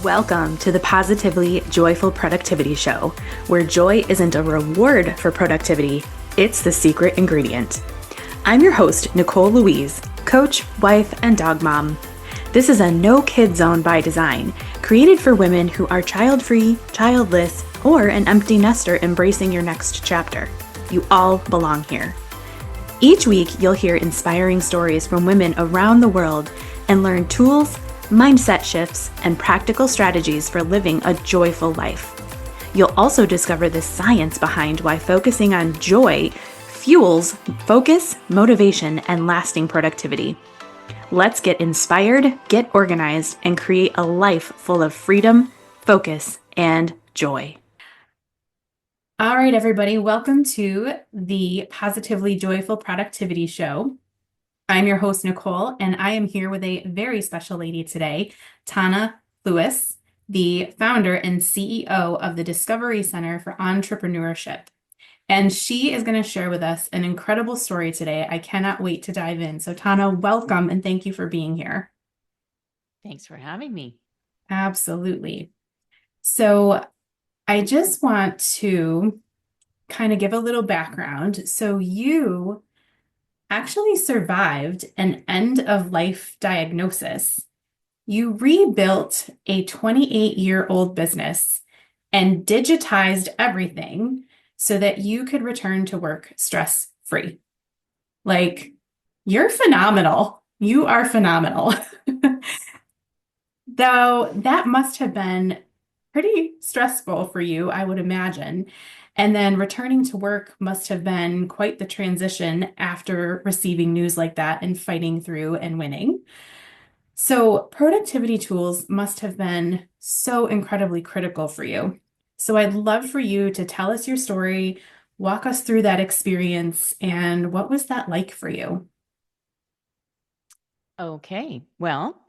Welcome to the Positively Joyful Productivity Show, where joy isn't a reward for productivity, it's the secret ingredient. I'm your host, Nicole Louise, coach, wife, and dog mom. This is a no-kid zone by design, created for women who are child-free, childless, or an empty nester embracing your next chapter. You all belong here. Each week, you'll hear inspiring stories from women around the world and learn tools, mindset shifts, and practical strategies for living a joyful life. You'll also discover the science behind why focusing on joy fuels focus, motivation, and lasting productivity. Let's get inspired, get organized, and create a life full of freedom, focus, and joy. All right, everybody, welcome to the Positively Joyful Productivity Show. I'm your host, Nicole, and I am here with a very special lady today, Tana Lewis, the founder and CEO of the Discovery Center for Entrepreneurship. And she is going to share with us an incredible story today. I cannot wait to dive in. So, Tana, welcome and thank you for being here. Thanks for having me. Absolutely. So, I just want to kind of give a little background. So, you actually survived an end-of-life diagnosis. You rebuilt a 28-year-old business and digitized everything so that you could return to work stress-free. Like, you're phenomenal. You are phenomenal. Though that must have been pretty stressful for you, I would imagine. And then returning to work must have been quite the transition after receiving news like that and fighting through and winning. So, productivity tools must have been so incredibly critical for you. So, I'd love for you to tell us your story, walk us through that experience, and what was that like for you? Okay. Well,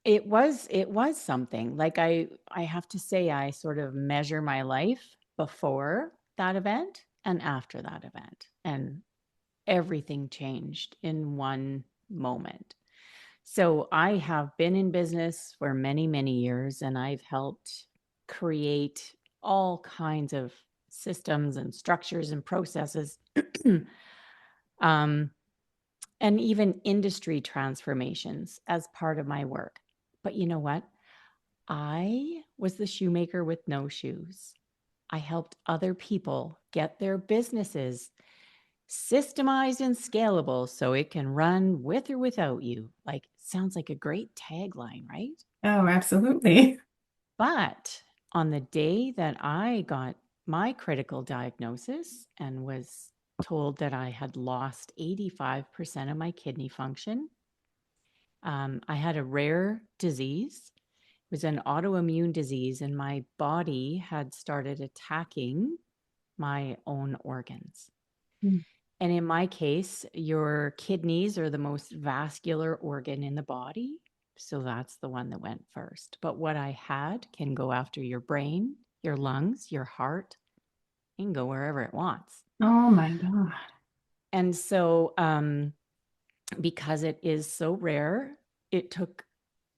it was something. Like I have to say I sort of measure my life before that event and after that event. And everything changed in one moment. So I have been in business for many, many years and I've helped create all kinds of systems and structures and processes. um and even industry transformations as part of my work. But you know what? I was the shoemaker with no shoes. I helped other people get their businesses systemized and scalable so it can run with or without you. Like, sounds like a great tagline, right? Oh, absolutely. But on the day that I got my critical diagnosis and was told that I had lost 85% of my kidney function, I had a rare disease. It was an autoimmune disease, and my body had started attacking my own organs. Mm. And in my case, your kidneys are the most vascular organ in the body. So that's the one that went first. But what I had can go after your brain, your lungs, your heart, and go wherever it wants. Oh my God. And so, because it is so rare, it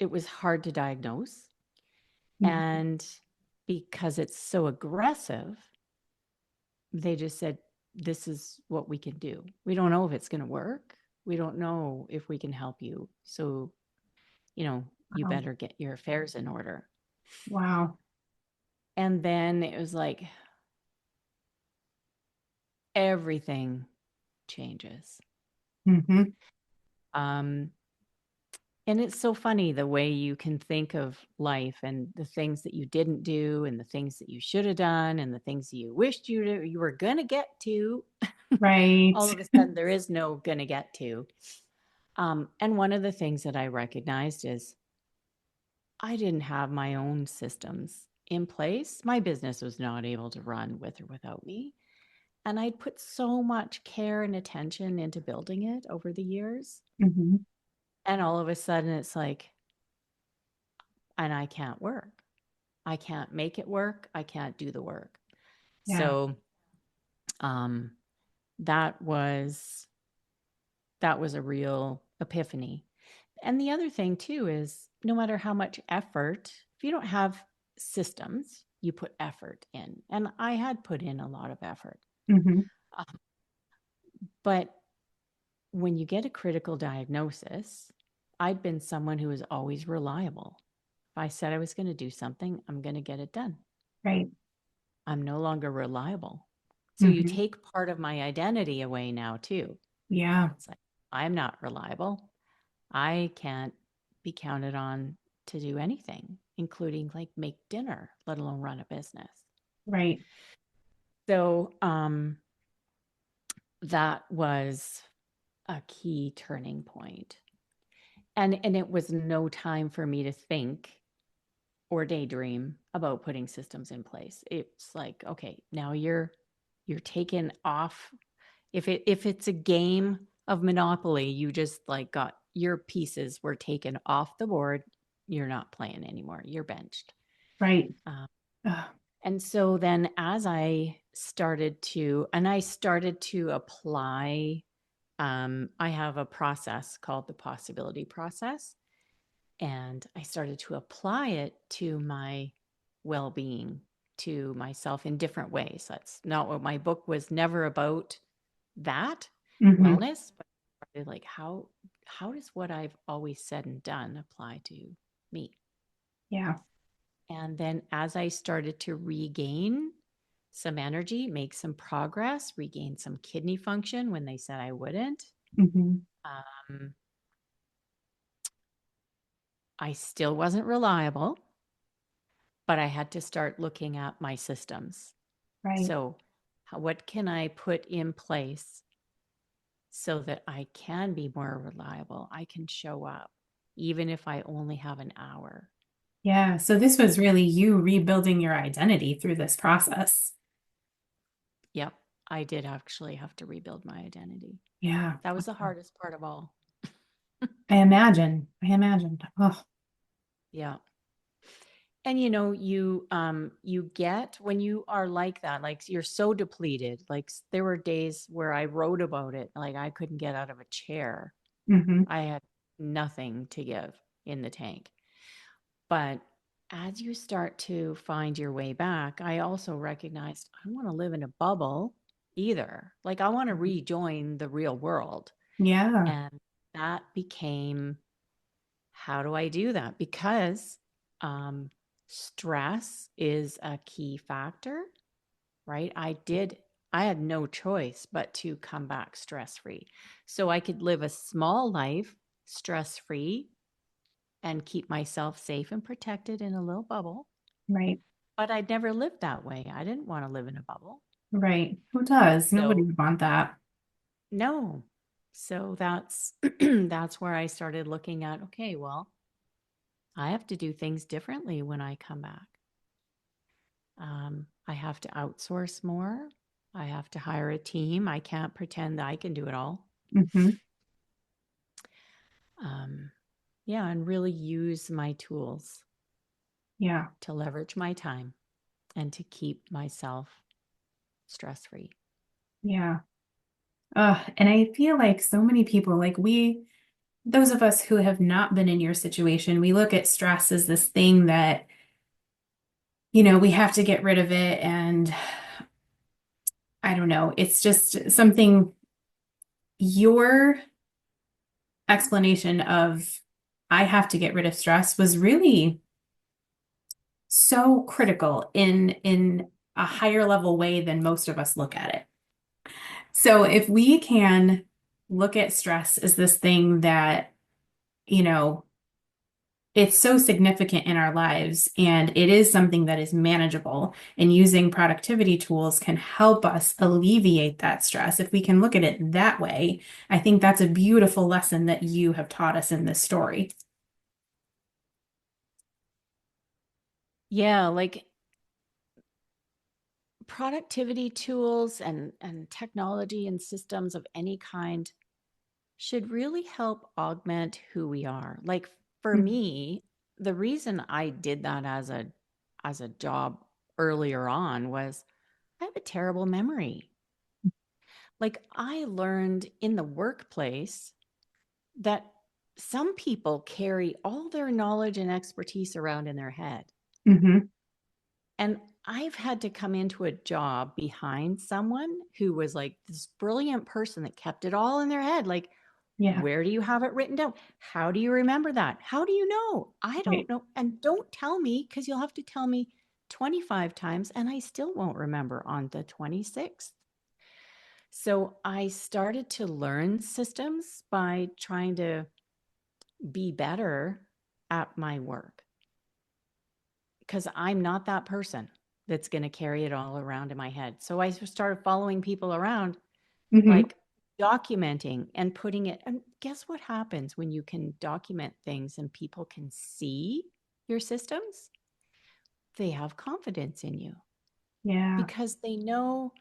was hard to diagnose. Mhm. And because it's so aggressive, they just said, this is what we can do. We don't know if it's going to work. We don't know if we can help you. So, you Wow. better get your affairs in order. Wow. And then it was like everything changes. Hmm. Um, and it's so funny the way you can think of life and the things that you didn't do and the things that you should have done and the things you wished you were going to get to. Right. All of a sudden, there is no going to get to. And one of the things that I recognized is I didn't have my own systems in place. My business was not able to run with or without me. And I'd put so much care and attention into building it over the years. Hmm. And all of a sudden, it's like, and I can't work. I can't make it work. I can't do the work. Yeah. So um, that was that was a real epiphany. And the other thing too is no matter how much effort, if you don't have systems, you put effort in. And I had put in a lot of effort. Hmm. Um, but when you get a critical diagnosis, I'd been someone who was always reliable. If I said I was going to do something, I'm going to get it done. Right. I'm no longer reliable. So you Hmm. take part of my identity away now, too. Yeah. It's like, I'm not reliable. I can't be counted on to do anything, including like make dinner, let alone run a business. Right. So that was a key turning point. And it was no time for me to think or daydream about putting systems in place. It's like, okay, now you're taken off. If it's a game of Monopoly, you just like got your pieces were taken off the board. You're not playing anymore. You're benched. Right. Um, Ugh. and so then as I started to apply, I have a process called the possibility process. And I started to apply it to my well being, to myself in different ways. That's not what my book was never about that Hmm. wellness, but like how does what I've always said and done apply to me? Yeah. And then as I started to regain some energy, make some progress, regain some kidney function when they said I wouldn't, Hmm. um, I still wasn't reliable, but I had to start looking at my systems. Right. So, what can I put in place so that I can be more reliable? I can show up, even if I only have an hour. Yeah. So this was really you rebuilding your identity through this process. Yep, I did actually have to rebuild my identity. Yeah. That was the hardest part of all. I imagine. I imagined. Oh. Yeah. And you get when you are like that, like you're so depleted. Like there were days where I wrote about it, like I couldn't get out of a chair. Hmm. I had nothing to give in the tank. But as you start to find your way back, I also recognized I don't want to live in a bubble either. Like I want to rejoin the real world. Yeah. And that became how do I do that? Because um, stress is a key factor, right? I had no choice but to come back stress free. So I could live a small life stress free and keep myself safe and protected in a little bubble. Right. But I'd never lived that way. I didn't want to live in a bubble. Right. Who does? Nobody So, would want that. no. So that's that's where I started looking at okay, well, I have to do things differently when I come back. I have to outsource more. I have to hire a team. I can't pretend that I can do it all. Hmm. Um, yeah, and really use my tools Yeah. to leverage my time and to keep myself stress free. Yeah. And I feel like so many people, like those of us who have not been in your situation, we look at stress as this thing that, we have to get rid of it. And I don't know, it's just something, your explanation of I have to get rid of stress was really so critical in a higher level way than most of us look at it. So if we can look at stress as this thing that, you know, it's so significant in our lives and it is something that is manageable, and using productivity tools can help us alleviate that stress. If we can look at it that way, I think that's a beautiful lesson that you have taught us in this story. Yeah, like productivity tools and technology and systems of any kind should really help augment who we are. Like for me, the reason I did that as a job earlier on was I have a terrible memory. Like I learned in the workplace that some people carry all their knowledge and expertise around in their head. Mm-hmm. And I've had to come into a job behind someone who was like this brilliant person that kept it all in their head. Like, Yeah. where do you have it written down? How do you remember that? How do you know? I don't Right. know. And don't tell me, because you'll have to tell me 25 times and I still won't remember on the 26th. So I started to learn systems by trying to be better at my work, because I'm not that person that's going to carry it all around in my head. So I started following people around, Mm-hmm. like documenting and putting it. And guess what happens when you can document things and people can see your systems? They have confidence in you Yeah. because they know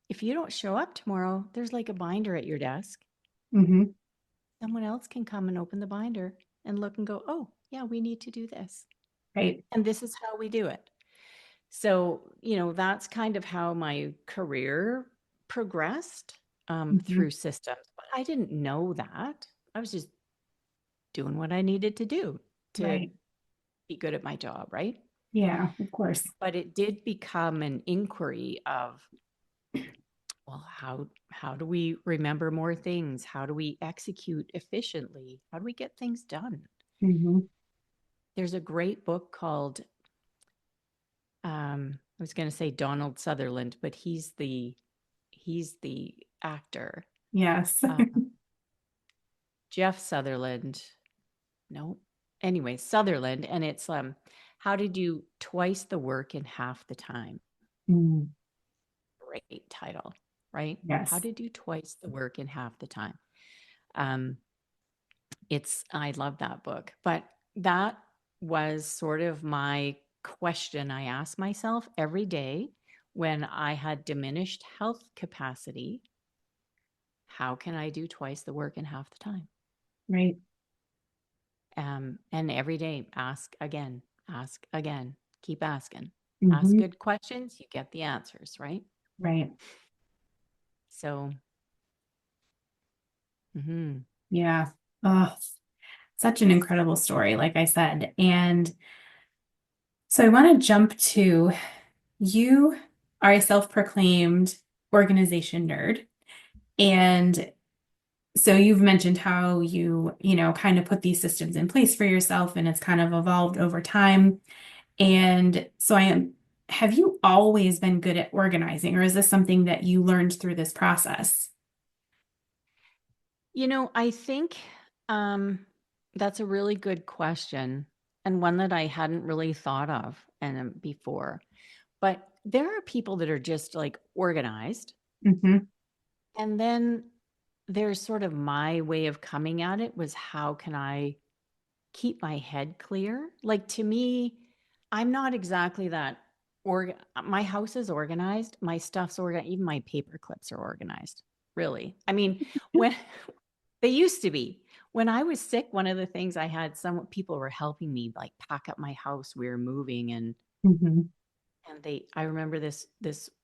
if you don't show up tomorrow, there's like a binder at your desk. Mm-hmm. Someone else can come and open the binder and look and go, oh, yeah, we need to do this. Right. And this is how we do it. So, that's kind of how my career progressed, Mm-hmm. through systems. But I didn't know that. I was just doing what I needed to do to Right. be good at my job, right? Yeah, of course. But it did become an inquiry of, well, how do we remember more things? How do we execute efficiently? How do we get things done? Mm-hmm. There's a great book called, I was going to say Donald Sutherland, but he's the actor. Yes. Uh, Jeff Sutherland. No. Anyway, Sutherland, and it's how to do twice the work in half the time. Mm, Great title, right? How yes. to do twice the work in half the time. Um, I love that book, but that was sort of my question I asked myself every day when I had diminished health capacity. How can I do twice the work in half the time? Right. And every day, ask again, keep asking. Ask Mm-hmm. good questions, you get the answers, right? Right. So, mhm. Yeah. Oh, such an incredible story, like I said. And so I want to jump to you are a self-proclaimed organization nerd. And so you've mentioned how you kind of put these systems in place for yourself and it's kind of evolved over time. And so have you always been good at organizing, or is this something that you learned through this process? I think that's a really good question and one that I hadn't really thought of before. But there are people that are just like organized, Mm-hmm. and then there's sort of my way of coming at it was, how can I keep my head clear? Like, to me, I'm not exactly that my house is organized, my stuff's organized, even my paper clips are organized. Really. I mean, when they used to be. When I was sick, one of the things I had, some people were helping me like pack up my house. We were moving, Mm-hmm. and I remember this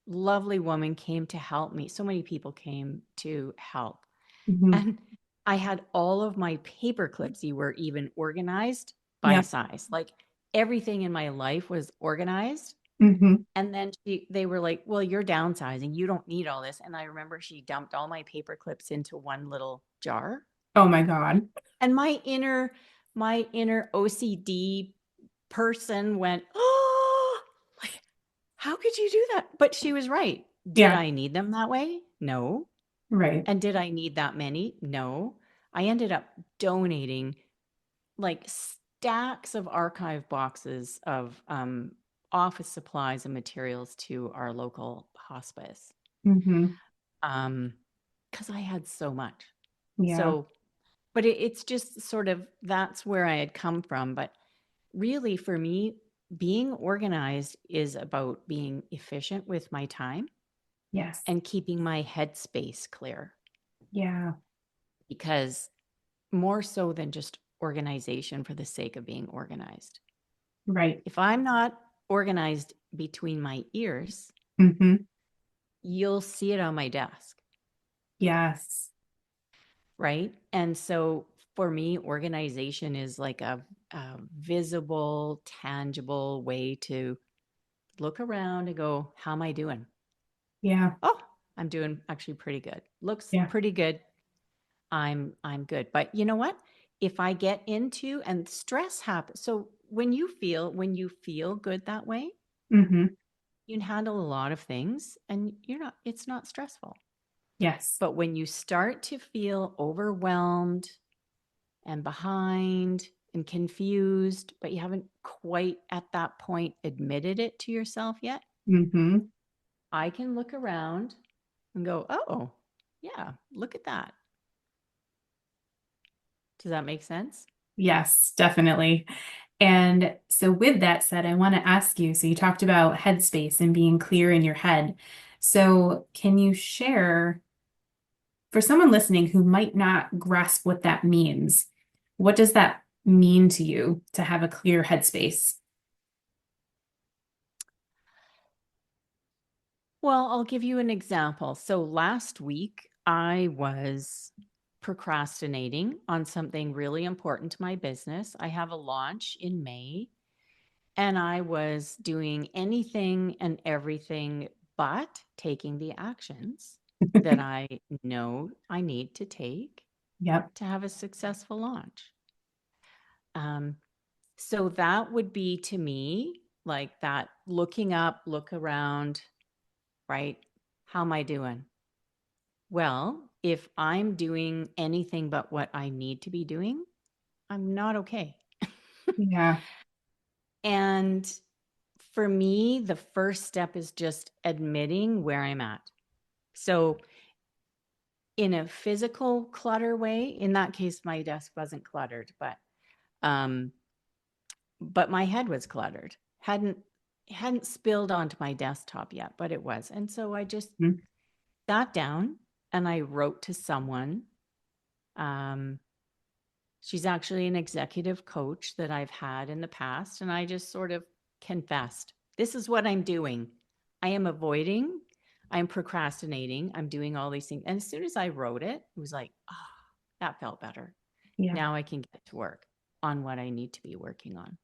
lovely woman came to help me. So many people came to help. Mm-hmm. And I had all of my paper clips, you were even organized by Yep. size. Like, everything in my life was organized. Mm-hmm. And then they were like, well, you're downsizing. You don't need all this. And I remember she dumped all my paper clips into one little jar. Oh my God. And my inner OCD person went, oh, like, how could you do that? But she was right. Did Yeah. I need them that way? No. Right. And did I need that many? No. I ended up donating like stacks of archive boxes of office supplies and materials to our local hospice, Mm-hmm. because I had so much. Yeah. So, but it's just sort of, that's where I had come from. But really, for me, being organized is about being efficient with my time Yes. and keeping my headspace clear, Yeah. because more so than just organization for the sake of being organized. Right. If I'm not organized between my ears, Mm-hmm. you'll see it on my desk, Yes. right? And so for me, organization is like a visible, tangible way to look around and go, how am I doing? Yeah. Oh, I'm doing actually pretty good. Looks Yeah. pretty good. I'm good. But you know what? If I get into and stress happens, so when you feel good that way, Hmm. you can handle a lot of things and it's not stressful. Yes. But when you start to feel overwhelmed and behind and confused, but you haven't quite at that point admitted it to yourself yet, Hmm. I can look around and go, oh, yeah, look at that. Does that make sense? Yes, definitely. And so, with that said, I want to ask you, so you talked about headspace and being clear in your head. So, can you share for someone listening who might not grasp what that means? What does that mean to you to have a clear headspace? Well, I'll give you an example. So last week, I was procrastinating on something really important to my business. I have a launch in May, and I was doing anything and everything but taking the actions that I know I need to take Yep. to have a successful launch. Um, so that would be to me like that looking up, look around, right? How am I doing? Well, if I'm doing anything but what I need to be doing, I'm not okay. Yeah. And for me, the first step is just admitting where I'm at. So, in a physical clutter way, in that case, my desk wasn't cluttered, um, but my head was cluttered. Hadn't spilled onto my desktop yet, but it was. And so I just Mhm. sat down and I wrote to someone. Um, She's actually an executive coach that I've had in the past. And I just sort of confessed this is what I'm doing. I am avoiding, I'm procrastinating, I'm doing all these things. And as soon as I wrote it, it was like, oh, that felt better. Yeah. Now I can get to work on what I need to be working on.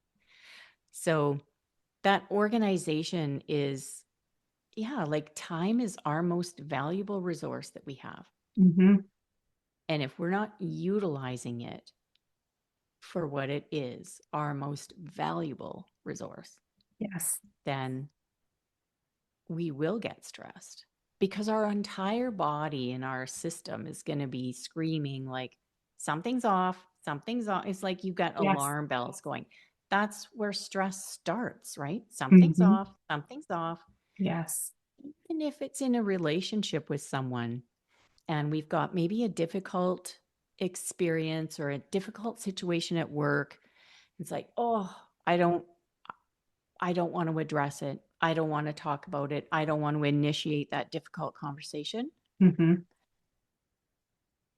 So that organization is, yeah, like time is our most valuable resource that we have. Hmm. And if we're not utilizing it for what it is, our most valuable resource, Yes. then we will get stressed because our entire body and our system is going to be screaming like something's off, something's off. It's like you've got Yes. alarm bells going. That's where stress starts, right? Something's Hmm. off, something's off. Yes. Even if it's in a relationship with someone and we've got maybe a difficult experience or a difficult situation at work, it's like, oh, I don't I don't want to address it. I don't want to talk about it. I don't want to initiate that difficult conversation. Hmm.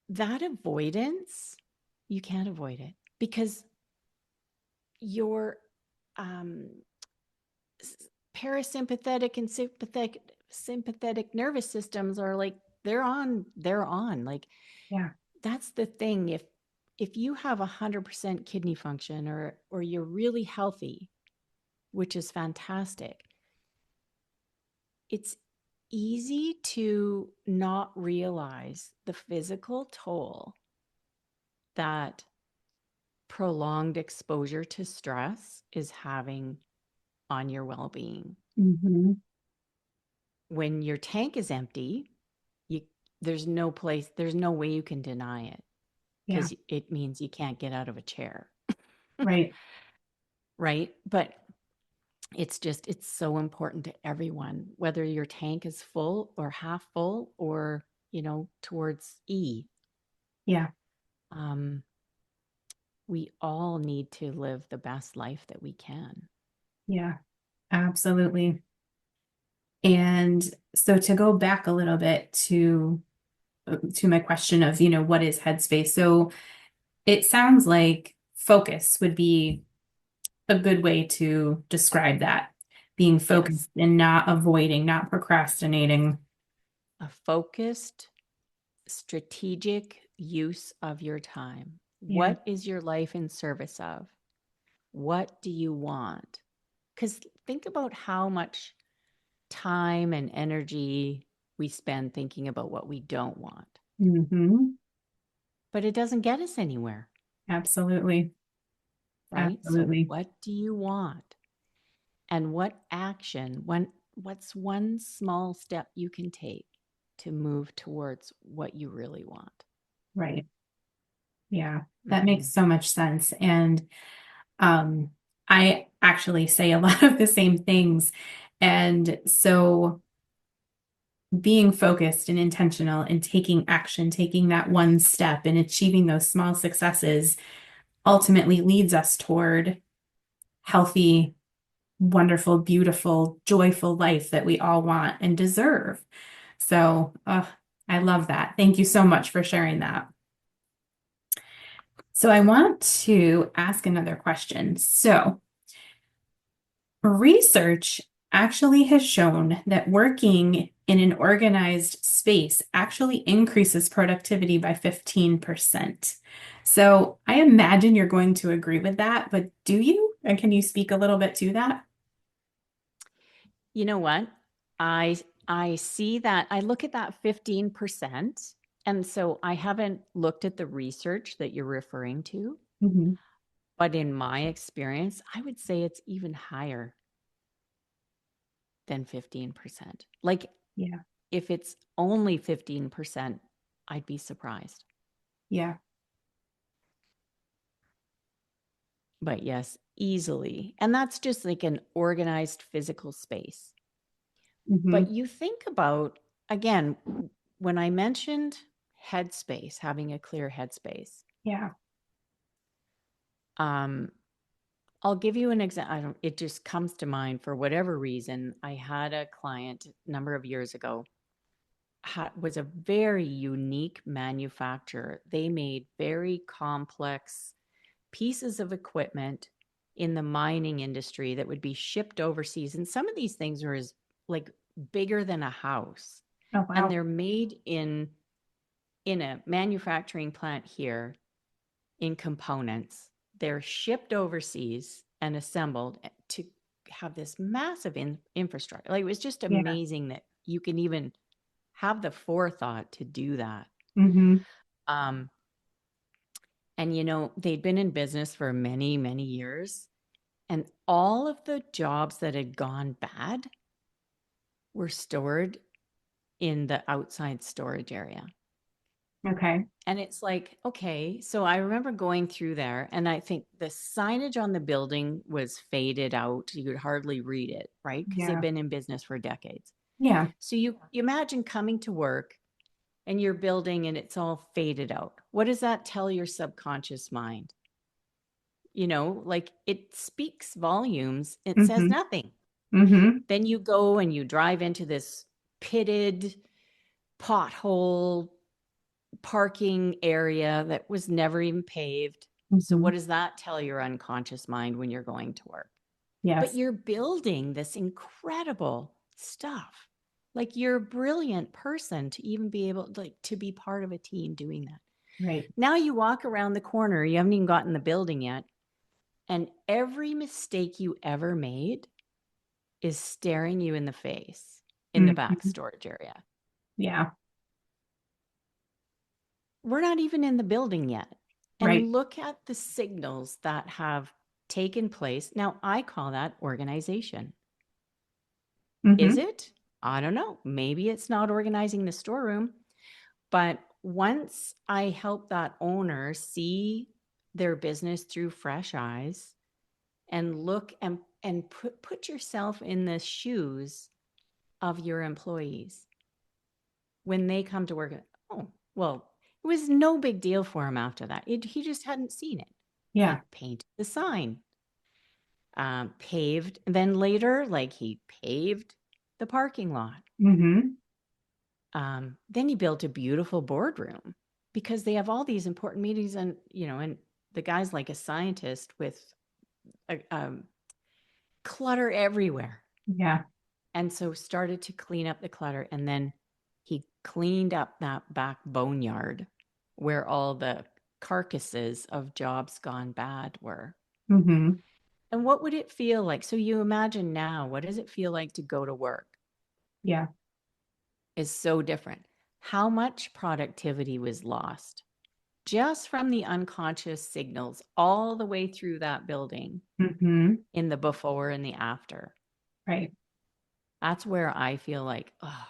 That avoidance, you can't avoid it because your um, parasympathetic and sympathetic nervous systems are like they're on. Like Yeah. that's the thing. If you have 100% kidney function or you're really healthy, which is fantastic, it's easy to not realize the physical toll that prolonged exposure to stress is having on your well-being. Hmm. When your tank is empty, you there's no way you can deny it Yeah. because it means you can't get out of a chair, Right. right? But it's so important to everyone, whether your tank is full or half full or, towards E. Yeah. Um, we all need to live the best life that we can. Yeah. Absolutely. And so to go back a little bit to my question of, what is headspace? So it sounds like focus would be a good way to describe that. Being Yes, focused and not avoiding, not procrastinating. a focused, strategic use of your time. Yeah. What is your life in service of? What do you want? Because think about how much time and energy we spend thinking about what we don't want, Mm-hmm. but it doesn't get us anywhere, Absolutely. right? So, Absolutely. what do you want? And what action, what's one small step you can take to move towards what you really want? Right. Yeah. That makes Mhm. so much sense. And I actually say a lot of the same things. And so being focused and intentional and taking action, taking that one step and achieving those small successes ultimately leads us toward healthy, wonderful, beautiful, joyful life that we all want and deserve. So, I love that. Thank you so much for sharing that. So, I want to ask another question. So, research actually has shown that working in an organized space actually increases productivity by 15%. So I imagine you're going to agree with that, but do you? And can you speak a little bit to that? You know what? I see that. I look at that 15%, and so I haven't looked at the research that you're referring to, Hmm. but in my experience, I would say it's even higher than 15%. Like Yeah. if it's only 15%, I'd be surprised. Yeah. But yes, easily. And that's just like an organized physical space. Hmm. But you think about, again, when I mentioned headspace, having a clear headspace, Yeah. um, I'll give you an example. I don't, it just comes to mind for whatever reason. I had a client a number of years ago, was a very unique manufacturer. They made very complex pieces of equipment in the mining industry that would be shipped overseas. And some of these things are as like bigger than a house. Oh, And wow. they're made in a manufacturing plant here in components. They're shipped overseas and assembled to have this massive infrastructure. Like it was just Yeah. amazing that you can even have the forethought to do that. Hmm. Um, and they'd been in business for many, many years. And all of the jobs that had gone bad were stored in the outside storage area. Okay. And it's like, okay. So I remember going through there, and I think the signage on the building was faded out. You could hardly read it, right? Because they've Yeah. been in business for decades. Yeah. So you imagine coming to work and you're building and it's all faded out. What does that tell your subconscious mind? Like it speaks volumes, it says Hmm. nothing. Hmm. Then you go and you drive into this pitted pothole parking area that was never even paved. So, Hmm. what does that tell your unconscious mind when you're going to work? But Yes. you're building this incredible stuff. Like you're a brilliant person to even be able to be part of a team doing that. Right. Now you walk around the corner, you haven't even gotten the building yet, and every mistake you ever made is staring you in the face in the back Hmm. storage area. Yeah. We're not even in the building yet. Right. And look at the signals that have taken place. Now, I call that organization. Is Hmm. it? I don't know. Maybe it's not organizing the storeroom. But once I help that owner see their business through fresh eyes and look and put yourself in the shoes of your employees when they come to work. Oh, well, it was no big deal for him after that. He just hadn't seen it. Yeah. He painted the sign, paved. Then later, like he paved the parking lot. Hmm. Then he built a beautiful boardroom because they have all these important meetings, and the guy's like a scientist with clutter everywhere. Yeah. And so started to clean up the clutter. And then he cleaned up that back boneyard where all the carcasses of jobs gone bad were. Mm-hmm. And what would it feel like? So you imagine now, what does it feel like to go to work? Yeah. Is so different. How much productivity was lost just from the unconscious signals all the way through that building Mm-hmm. in the before and the after? Right. That's where I feel like, oh,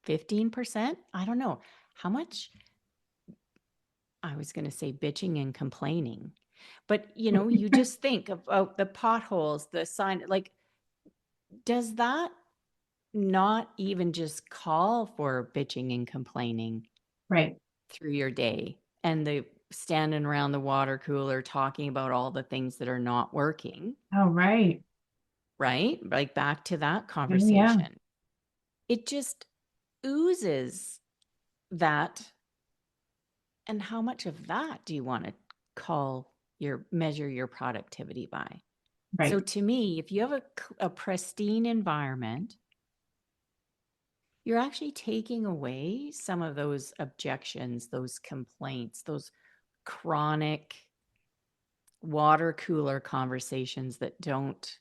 15%? I don't know. How much? I was going to say bitching and complaining. But, you just think about the potholes, the sign, like, does that not even just call for bitching and complaining Right. through your day and the standing around the water cooler talking about all the things that are not working, Oh, right. right? Like back to that Oh, yeah. conversation. It just oozes that. And how much of that do you want to measure your productivity by? So Right. to me, if you have a pristine environment, you're actually taking away some of those objections, those complaints, those chronic water cooler conversations that don't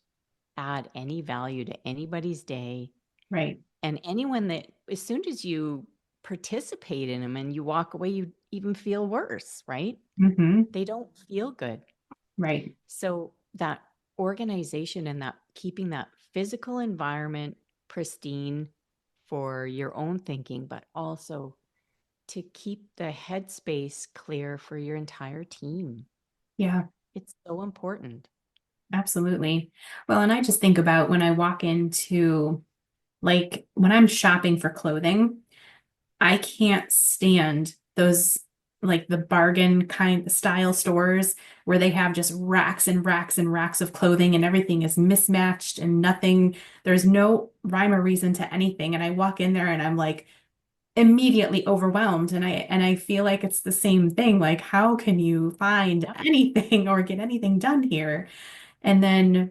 add any value to anybody's day. Right. And anyone that, as soon as you participate in them and you walk away, you even feel worse, right? Mm-hmm. They don't feel good. Right. So that organization and that keeping that physical environment pristine for your own thinking, but also to keep the headspace clear for your entire team. Yeah, It's so important. absolutely. Well, and I just think about when I walk into, like, when I'm shopping for clothing, I can't stand those, like, the bargain kind style stores where they have just racks and racks and racks of clothing and everything is mismatched and there's no rhyme or reason to anything. And I walk in there and I'm like immediately overwhelmed. And I feel like it's the same thing. Like, how can you find Yep. anything or get anything done here? And then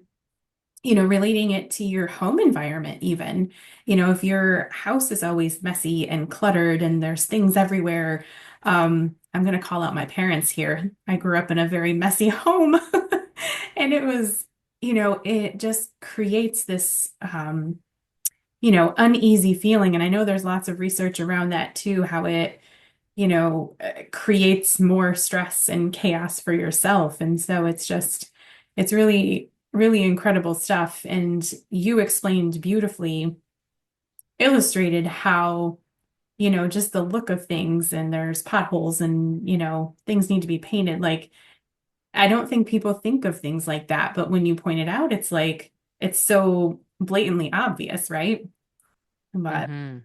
relating it to your home environment, even, if your house is always messy and cluttered and there's things everywhere. I'm going to call out my parents here. I grew up in a very messy home and it just creates this, uneasy feeling. And I know there's lots of research around that too, how it, creates more stress and chaos for yourself. And so it's really, really incredible stuff. And you explained beautifully, illustrated how, just the look of things and there's potholes and, things need to be painted. Like, I don't think people think of things like that. But when you point it out, it's like, it's so blatantly obvious, right? But Mm-hmm.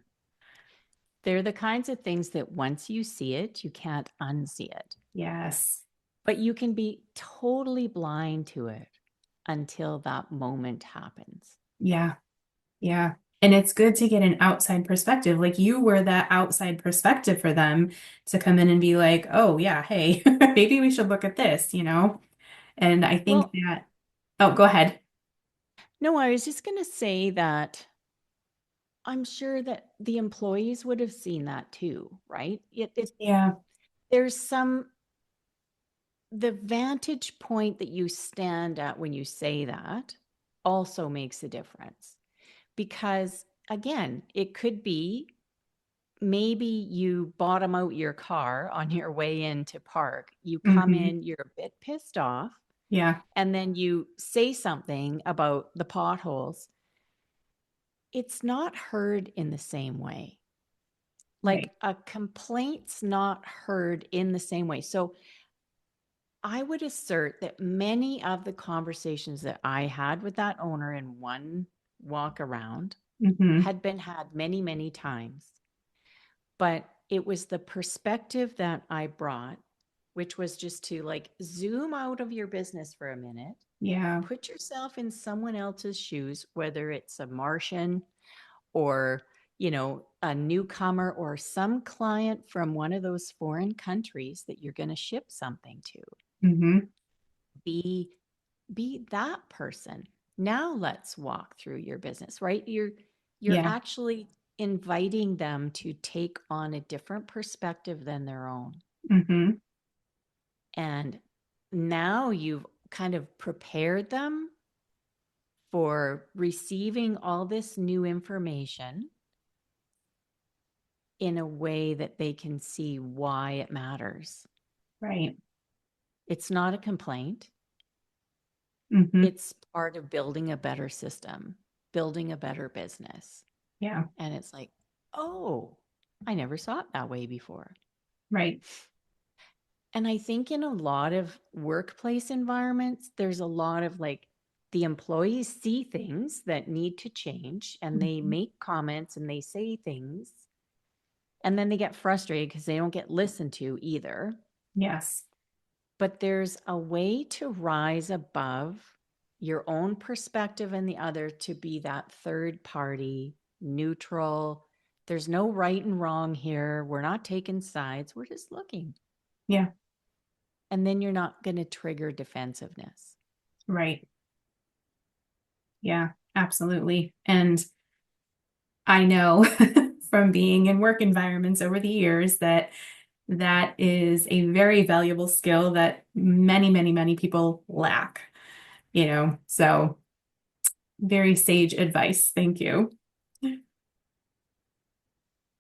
They're the kinds of things that once you see it, you can't unsee it. yes. But you can be totally blind to it until that moment happens. Yeah. Yeah. And it's good to get an outside perspective. Like you were that outside perspective for them to come in and be like, oh, yeah, hey, maybe we should look at this. And I think Well, that, oh, go ahead. no, I was just going to say that I'm sure that the employees would have seen that too, right? Yeah. There's the vantage point that you stand at when you say that also makes a difference. Because again, it could be maybe you bottom out your car on your way into park. You come Hmm. in, you're a bit pissed off, Yeah. and then you say something about the potholes. It's not heard in the same way. Like Right. a complaint's not heard in the same way. So I would assert that many of the conversations that I had with that owner in one walk around Hmm. had been had many, many times. But it was the perspective that I brought, which was just to like zoom out of your business for a minute, Yeah. put yourself in someone else's shoes, whether it's a Martian or, a newcomer or some client from one of those foreign countries that you're going to ship something to. Hmm. Be that person. Now let's walk through your business, right? You're Yeah. actually inviting them to take on a different perspective than their own. Hmm. And now you've kind of prepared them for receiving all this new information in a way that they can see why it matters. Right. It's not a complaint. Hmm. It's part of building a better system, building a better business. Yeah. And it's like, oh, I never saw it that way before. Right. And I think in a lot of workplace environments, there's a lot of like the employees see things that need to change and they Mhm. make comments and they say things. And then they get frustrated because they don't get listened to either. Yes. But there's a way to rise above your own perspective and the other to be that third party, neutral. There's no right and wrong here. We're not taking sides. We're just looking. Yeah. And then you're not going to trigger defensiveness. Right. Yeah, absolutely. And I know from being in work environments over the years that that is a very valuable skill that many, many, many people lack, so very sage advice. Thank you.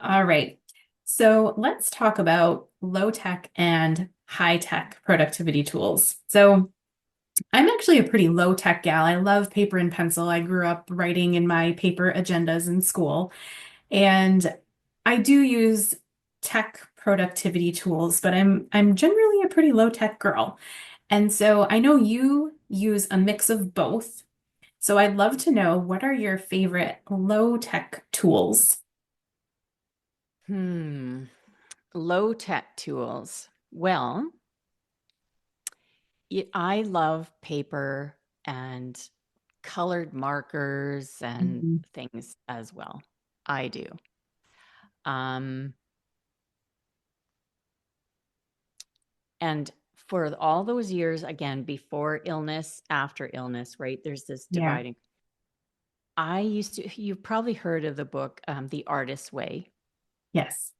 All right. So let's talk about low tech and high tech productivity tools. So I'm actually a pretty low tech gal. I love paper and pencil. I grew up writing in my paper agendas in school. And I do use tech productivity tools, but I'm generally a pretty low tech girl. And so I know you use a mix of both. So I'd love to know, what are your favorite low tech tools? Low tech tools. Well, I love paper and colored markers and Mhm. things as well. I do. Um, and for all those years, again, before illness, after illness, right? There's this Yeah. dividing. You've probably heard of the book, The Artist's Way. Yes.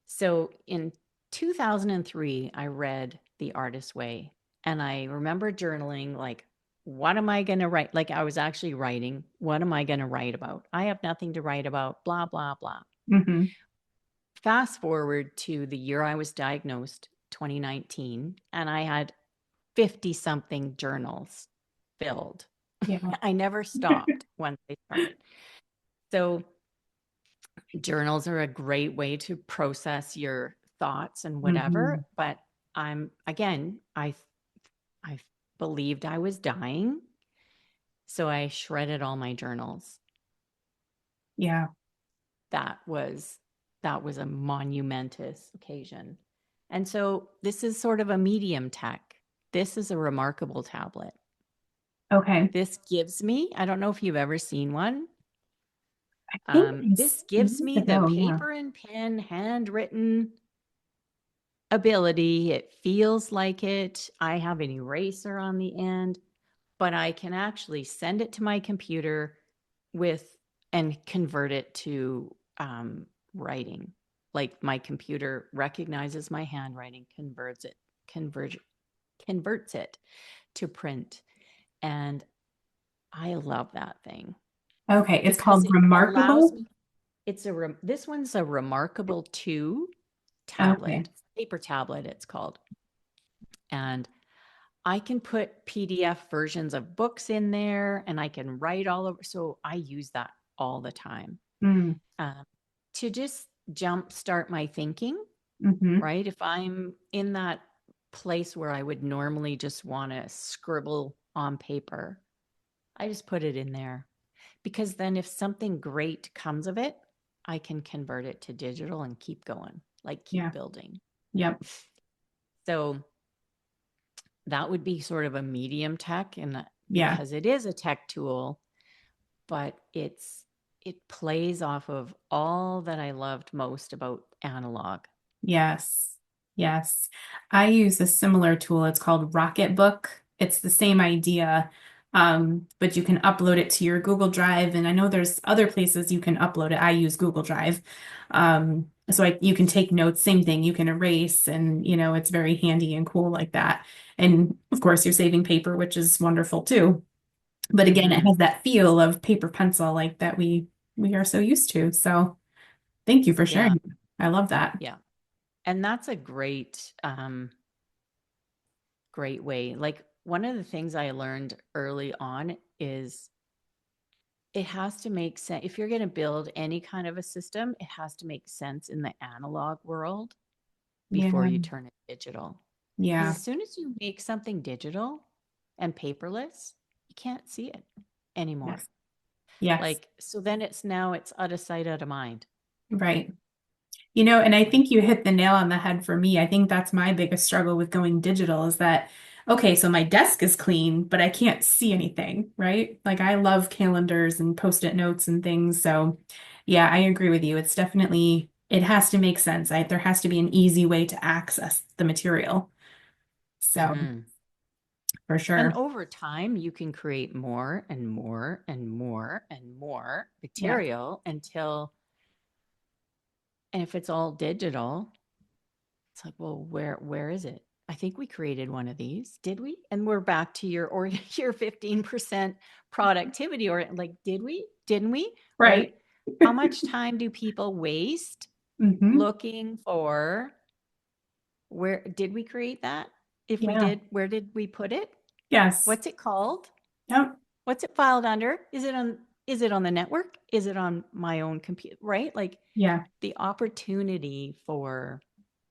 So in 2003, I read The Artist's Way, and I remember journaling, like, what am I going to write? Like, I was actually writing, what am I going to write about? I have nothing to write about, blah, blah, blah. Hmm. Fast forward to the year I was diagnosed, 2019, and I had 50 something journals filled. Yeah. I never stopped once I started. So, journals are a great way to process your thoughts and whatever, Hmm. but I believed I was dying, so I shredded all my journals. Yeah. That was a monumentous occasion. And so this is sort of a medium tech. This is a remarkable tablet. Okay. This gives me, I don't know if you've ever seen one. I think This gives years me the ago, yeah. paper and pen handwritten ability. It feels like it. I have an eraser on the end, but I can actually send it to my computer with and convert it to writing. Like my computer recognizes my handwriting, converts it to print. And I love that thing Okay. It's because called it allows Remarkable. me, this one's a Remarkable 2 Okay. tablet, paper tablet, it's called. And I can put PDF versions of books in there and I can write all over. So I use that all the time Mm. um, to just jumpstart my thinking, Hmm. right? If I'm in that place where I would normally just want to scribble on paper, I just put it in there because then if something great comes of it, I can convert it to digital and keep going, like keep Yeah. building. Yep. So that would be sort of a medium tech, and Yeah. because it is a tech tool, but it plays off of all that I loved most about analog. Yes. Yes. I use a similar tool. It's called Rocketbook. It's the same idea, but you can upload it to your Google Drive. And I know there's other places you can upload it. I use Google Drive. So you can take notes, same thing, you can erase, and it's very handy and cool like that. And of course, you're saving paper, which is wonderful too. But again, it Hmm. has that feel of paper pencil like that we are so used to. So thank you for Yeah. sharing. I love that. Yeah. And that's a great way. Like one of the things I learned early on is it has to make sense. If you're going to build any kind of a system, it has to make sense in the analog world before Yeah. you turn it digital. Because Yeah. as soon as you make something digital and paperless, you can't see it anymore. Yes. Yes. Like, so then it's out of sight, out of mind. Right. And I Like, think you hit the nail on the head for me. I think that's my biggest struggle with going digital is that, okay, so my desk is clean, but I can't see anything, right? Like I love calendars and post-it notes and things. So yeah, I agree with you. It has to make sense. There has to be an easy way to access the material. So mhm. for And sure. over time, you can create more and more and more and more Yeah. material until, and if it's all digital, it's like, well, where is it? I think we created one of these, did we? And we're back to your 15% productivity, or like, did we? Didn't we? Right. Right? How much time do people waste Hmm. looking for where did we create that? If we Yeah. did, where did we put it? Yes. What's it called? Yep. What's it filed under? Is it on the network? Is it on my own computer? Right? Like Yeah. the opportunity for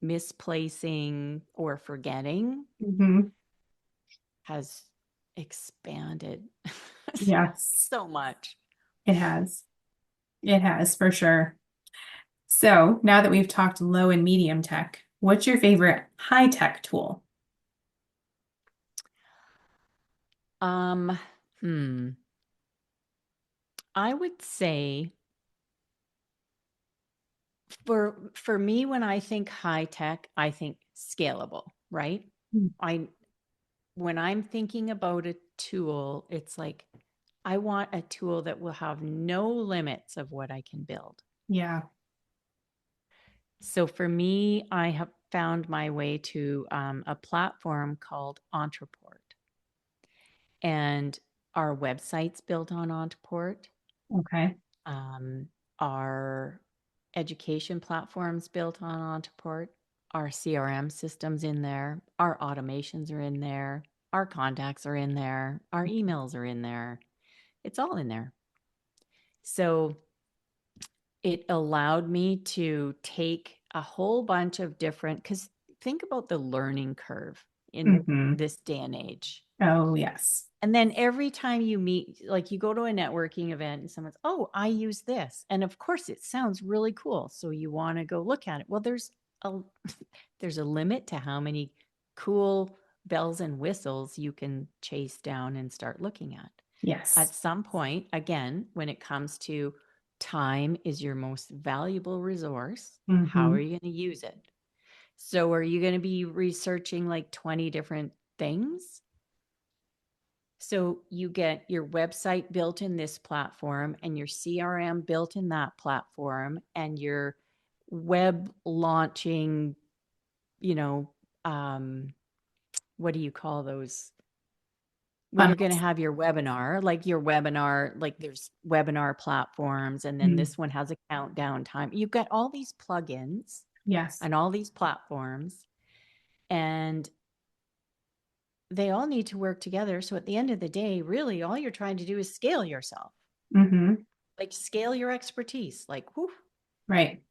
misplacing or forgetting Hmm. has expanded Yes. so much. It has. It has for sure. So now that we've talked low and medium tech, what's your favorite high tech tool? Um, hmm. I would say for me, when I think high tech, I think scalable, right? Mm. I When I'm thinking about a tool, it's like I want a tool that will have no limits of what I can build. Yeah. So for me, I have found my way to a platform called Entreport, and our website's built on Entreport. Okay. Um, our education platforms built on Entreport. Our CRM systems in there. Our automations are in there. Our contacts are in there. Our emails are in there. It's all in there. So it allowed me to take a whole bunch of different, because think about the learning curve in Hmm. this day and age. Oh, yes. And then every time you meet, like you go to a networking event and someone's, oh, I use this. And of course it sounds really cool. So you want to go look at it. Well, a there's a limit to how many cool bells and whistles you can chase down and start looking at. Yes. At some point, again, when it comes to time is your most valuable resource, how are Hmm. you going to use it? So are you going to be researching like 20 different things? So you get your website built in this platform and your CRM built in that platform and your web launching, you know, um, what do you call those? When you're going to Funnels. have your webinar, like there's webinar platforms, and then Mm. this one has a countdown time. You've got all these plugins Yes. and all these platforms, and they all need to work together. So at the end of the day, really all you're trying to do is scale yourself, Hmm. like scale your expertise. Like, whew, Right.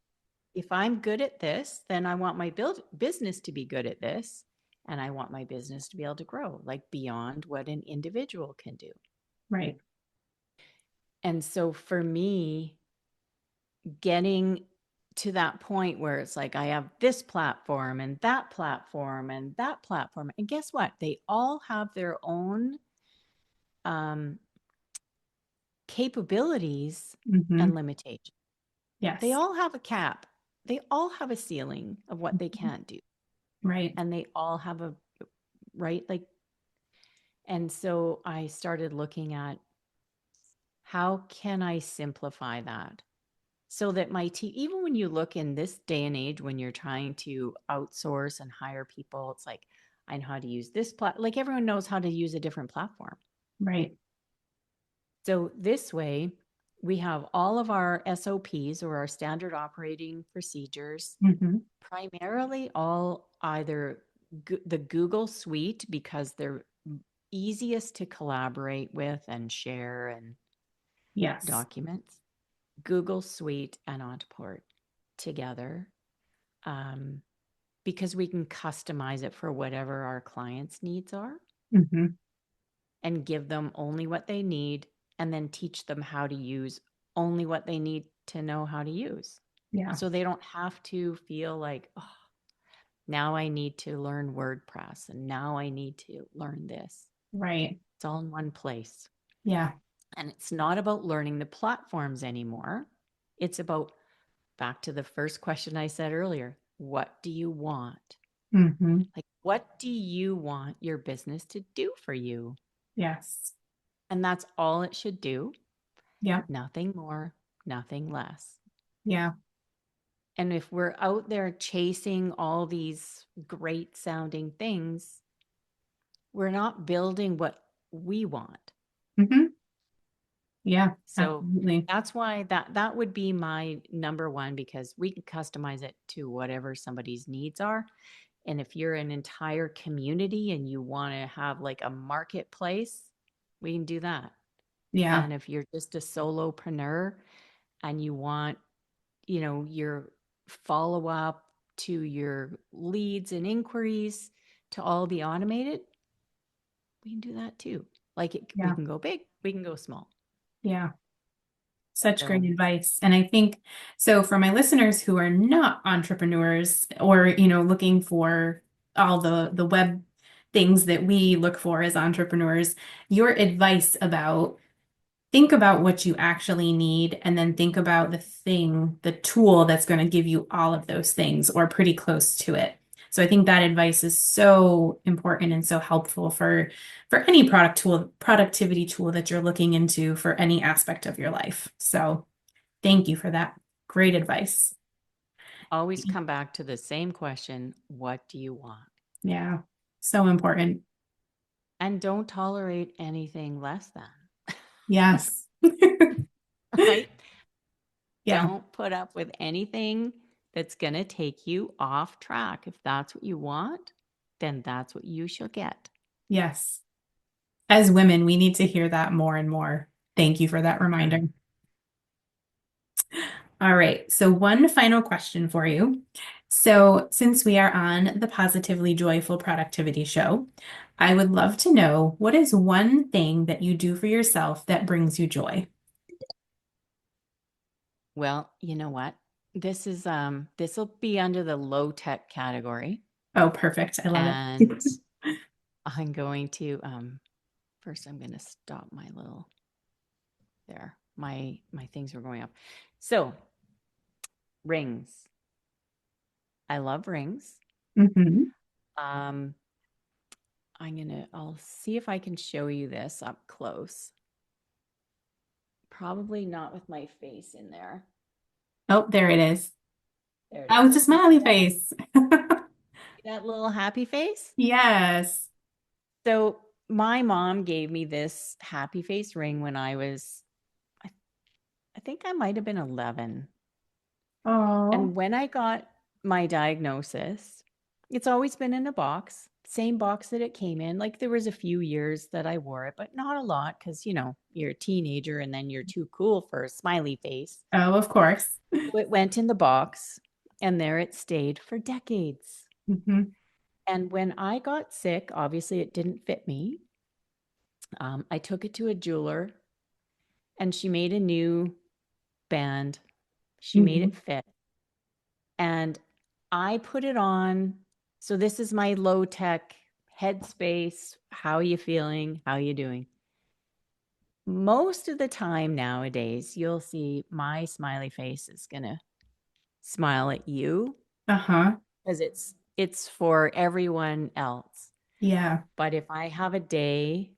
if I'm good at this, then I want my business to be good at this. And I want my business to be able to grow like beyond what an individual can do. Right. And so for me, getting to that point where it's like I have this platform and that platform and that platform. And guess what? They all have their own um, capabilities Hmm. and limitations. They Yes. all have a cap. They all have a ceiling of what they Mhm. can't do. Right. And they all have a right like, and so I started looking at how can I simplify that? so that my team, even when you look in this day and age, when you're trying to outsource and hire people, it's like, I know how to use this like everyone knows how to use a different platform. Right. So this way, we have all of our SOPs, or our standard operating procedures, Mm-hmm. primarily all either the Google Suite, because they're easiest to collaborate with and share and Yes. documents. Google Suite and Ontport together, um, because we can customize it for whatever our clients' needs are Mm-hmm. and give them only what they need, and then teach them how to use only what they need to know how to use. Yeah. So they don't have to feel like, oh, now I need to learn WordPress and now I need to learn this. Right. It's all in one place. Yeah. And it's not about learning the platforms anymore. It's about, back to the first question I said earlier, what do you want? Mm-hmm. Like, what do you want your business to do for you? Yes. And that's all it should do. Yeah. Nothing more, nothing less. Yeah. And if we're out there chasing all these great sounding things, we're not building what we want. Mm-hmm. Yeah, So absolutely. that's why that would be my number one, because we can customize it to whatever somebody's needs are. And if you're an entire community and you want to have like a marketplace, we can do that. Yeah. And if you're just a solopreneur and you want, your follow up to your leads and inquiries to all be automated, we can do that too. Like we Yeah. can go big, we can go small. Yeah. Such great So advice. And I think so for my listeners who are not entrepreneurs or, looking for all the web things that we look for as entrepreneurs, your advice about think about what you actually need and then think about the tool that's going to give you all of those things or pretty close to it. So I think that advice is so important and so helpful for any productivity tool that you're looking into for any aspect of your life. So thank you for that. Great advice. always come back to the same question: what do you want? Yeah, so important. And don't tolerate anything less than. Yes. Right? Yeah. Don't put up with anything that's going to take you off track. If that's what you want, then that's what you shall get. Yes. As women, we need to hear that more and more. Thank you for that reminder. All right. So, one final question for you. So, since we are on the Positively Joyful Productivity Show, I would love to know what is one thing that you do for yourself that brings you joy? Well, you know what? This will be under the low tech category. Oh, perfect. I love And it. I'm going to first I'm going to stop my little there. My things were going up. So, rings. I love rings. Hmm. Um I'll see if I can show you this up close. Probably not with my face in there. Oh, there it is. There it Oh, is. it's a smiley face. That little happy face. Yes. So my mom gave me this happy face ring when I, I think I might have been 11. Oh, And when I got my diagnosis, it's always been in a box, same box that it came in. Like there was a few years that I wore it, but not a lot because, you're a teenager and then you're too cool for a smiley face. oh, of course. So it went in the box and there it stayed for decades. Hmm. And when I got sick, obviously it didn't fit me. I took it to a jeweler and she made a new band. She made Hmm. it fit. And I put it on. So this is my low tech headspace. How are you feeling? How are you doing? Most of the time nowadays, you'll see my smiley face is going to smile at you Uh-huh. because it's for everyone else. Yeah. But if I have a day,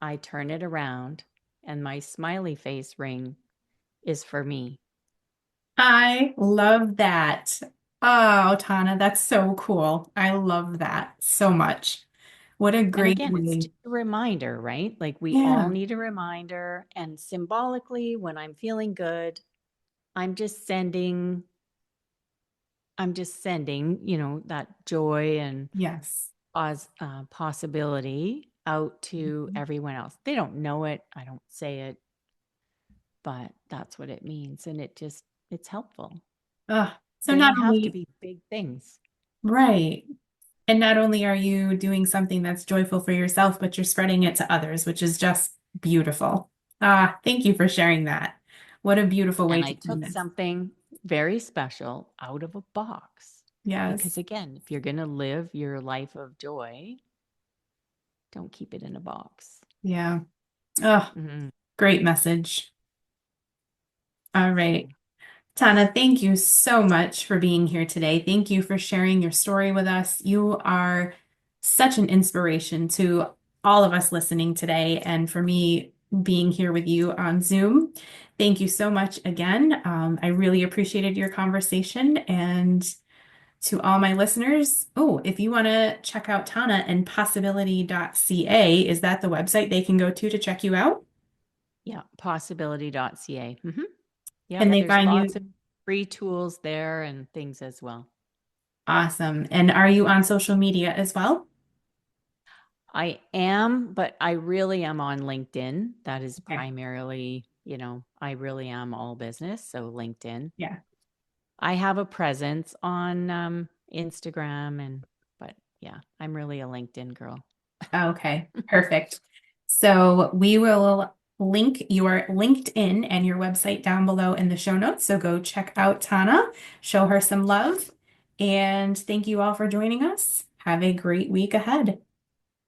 I turn it around and my smiley face ring is for me. I love that. Oh, Tana, that's so cool. I love that so much. What a And great again, it's way. just a reminder, right? Like we all Yeah. need a reminder. And symbolically, when I'm feeling good, I'm just sending, that joy and Yes. possibility out to Mhm. everyone else. They don't know it. I don't say it, but that's what it means. And it's helpful. So not Doesn't have to only, be big things. right. And not only are you doing something that's joyful for yourself, but you're spreading it to others, which is just beautiful. Thank you for sharing that. What a beautiful way And to I end took this. something very special out of a box. Yes. Because again, if you're going to live your life of joy, don't keep it in a box. Yeah. Oh, Mhm. great message. All So, right. Tana, thank you so much for being here today. Thank you for sharing your story with us. You are such an inspiration to all of us listening today, and for me being here with you on Zoom. Thank you so much again. I really appreciated your conversation. And to all my listeners, oh, if you want to check out Tana and possibility.ca, is that the website they can go to check you out? yeah, possibility.ca. Can Yep, they there's find lots of you? free tools there and things as well. Awesome. And are you on social media as well? I am, but I really am on LinkedIn. That is Okay. primarily, I really am all business. So LinkedIn. Yeah. I have a presence on Instagram but yeah, I'm really a LinkedIn girl. Okay. Perfect. So we will link your LinkedIn and your website down below in the show notes. So go check out Tana, show her some love, and thank you all for joining us. Have a great week ahead.